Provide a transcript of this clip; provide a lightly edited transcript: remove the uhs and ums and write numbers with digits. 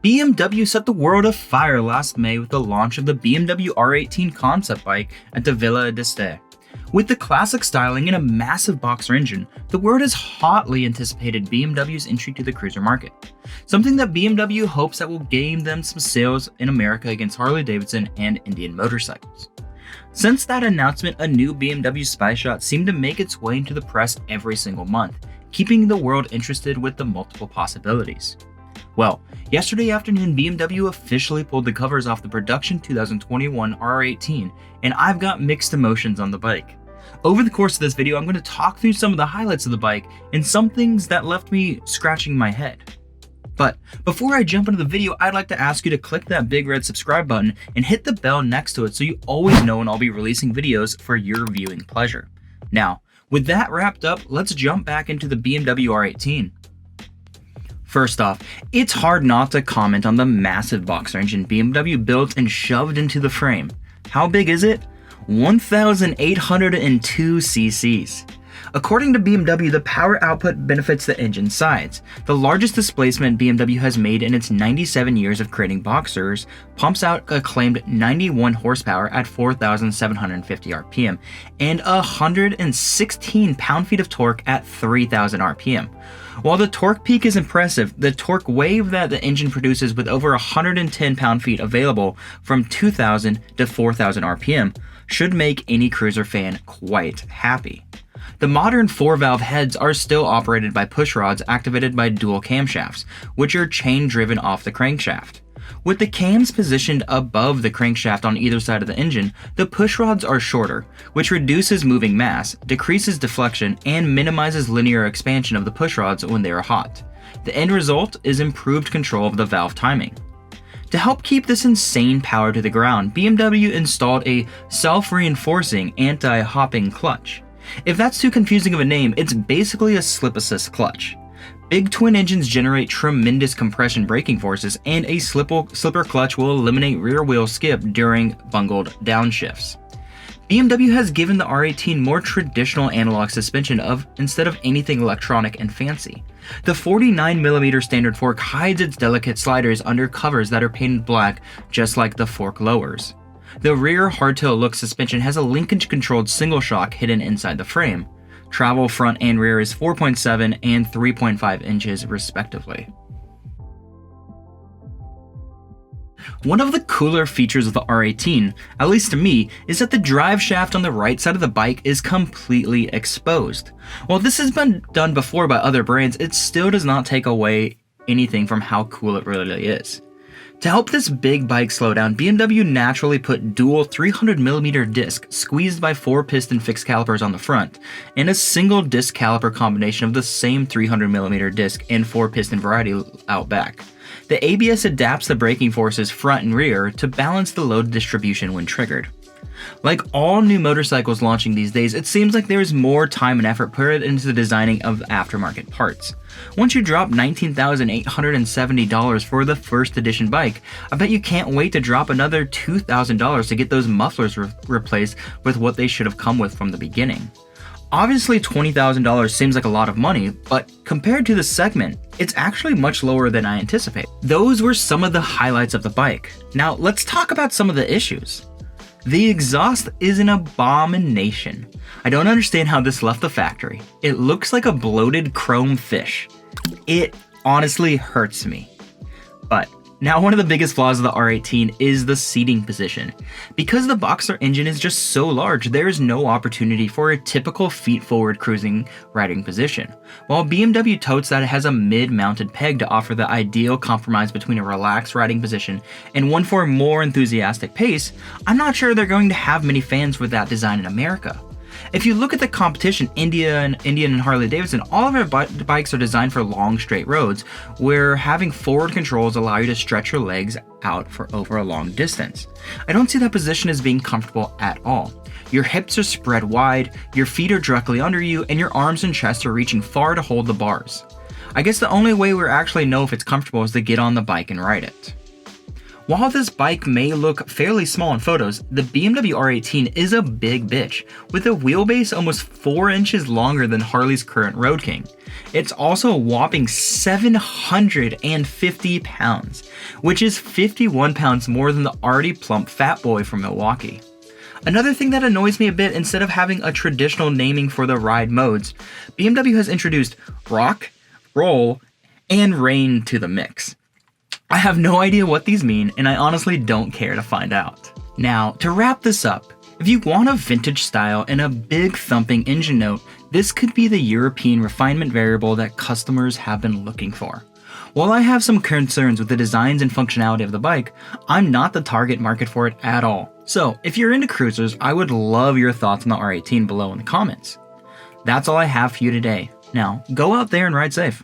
BMW set the world afire last May with the launch of the BMW R18 concept bike at the Villa d'Este. With the classic styling and a massive boxer engine, the world has hotly anticipated BMW's entry to the cruiser market, something that BMW hopes that will gain them some sales in America against Harley-Davidson and Indian motorcycles. Since that announcement, a new BMW spy shot seemed to make its way into the press every single month, keeping the world interested with the multiple possibilities. Well, yesterday afternoon, BMW officially pulled the covers off the production 2021 R18, and I've got mixed emotions on the bike. Over the course of this video, I'm going to talk through some of the highlights of the bike and some things that left me scratching my head. But before I jump into the video, I'd like to ask you to click that big red subscribe button and hit the bell next to it so you always know when I'll be releasing videos for your viewing pleasure. Now, with that wrapped up, let's jump back into the BMW R18. First off, it's hard not to comment on the massive boxer engine BMW built and shoved into the frame. How big is it? 1,802 cc's. According to BMW, the power output benefits the engine sides. The largest displacement BMW has made in its 97 years of creating boxers pumps out a claimed 91 horsepower at 4,750 RPM and 116 pound-feet of torque at 3,000 RPM. While the torque peak is impressive, the torque wave that the engine produces with over 110 pound-feet available from 2,000 to 4,000 RPM should make any cruiser fan quite happy. The modern 4-valve heads are still operated by pushrods activated by dual camshafts, which are chain-driven off the crankshaft. With the cams positioned above the crankshaft on either side of the engine, the pushrods are shorter, which reduces moving mass, decreases deflection, and minimizes linear expansion of the pushrods when they are hot. The end result is improved control of the valve timing. To help keep this insane power to the ground, BMW installed a self-reinforcing anti-hopping clutch. If that's too confusing of a name, it's basically a slip assist clutch. Big twin engines generate tremendous compression braking forces, and a slipper clutch will eliminate rear wheel skip during bungled downshifts. BMW has given the R18 more traditional analog suspension instead of anything electronic and fancy. The 49mm standard fork hides its delicate sliders under covers that are painted black, just like the fork lowers. The rear hardtail look suspension has a linkage-controlled single shock hidden inside the frame. Travel front and rear is 4.7 and 3.5 inches respectively. One of the cooler features of the R18, at least to me, is that the drive shaft on the right side of the bike is completely exposed. While this has been done before by other brands, it still does not take away anything from how cool it really is. To help this big bike slow down, BMW naturally put dual 300mm disc squeezed by 4 piston fixed calipers on the front, and a single disc caliper combination of the same 300mm disc and 4 piston variety out back. The ABS adapts the braking forces front and rear to balance the load distribution when triggered. Like all new motorcycles launching these days, it seems like there is more time and effort put into the designing of aftermarket parts. Once you drop $19,870 for the first edition bike, I bet you can't wait to drop another $2,000 to get those mufflers replaced with what they should have come with from the beginning. Obviously, $20,000 seems like a lot of money, but compared to the segment, it's actually much lower than I anticipated. Those were some of the highlights of the bike. Now, let's talk about some of the issues. The exhaust is an abomination. I don't understand how this left the factory. It looks like a bloated chrome fish. It honestly hurts me. But now one of the biggest flaws of the R18 is the seating position. Because the boxer engine is just so large, there is no opportunity for a typical feet forward cruising riding position. While BMW totes that it has a mid-mounted peg to offer the ideal compromise between a relaxed riding position and one for a more enthusiastic pace, I'm not sure they're going to have many fans with that design in America. If you look at the competition, Indian and Harley-Davidson, all of their bikes are designed for long straight roads, where having forward controls allow you to stretch your legs out for over a long distance. I don't see that position as being comfortable at all. Your hips are spread wide, your feet are directly under you, and your arms and chest are reaching far to hold the bars. I guess the only way we actually know if it's comfortable is to get on the bike and ride it. While this bike may look fairly small in photos, the BMW R18 is a big bitch, with a wheelbase almost 4 inches longer than Harley's current Road King. It's also a whopping 750 pounds, which is 51 pounds more than the already plump fat boy from Milwaukee. Another thing that annoys me a bit, instead of having a traditional naming for the ride modes, BMW has introduced rock, roll, and rain to the mix. I have no idea what these mean, and I honestly don't care to find out. Now, to wrap this up, if you want a vintage style and a big thumping engine note, this could be the European refinement variable that customers have been looking for. While I have some concerns with the designs and functionality of the bike, I'm not the target market for it at all. So, if you're into cruisers, I would love your thoughts on the R18 below in the comments. That's all I have for you today. Now, go out there and ride safe.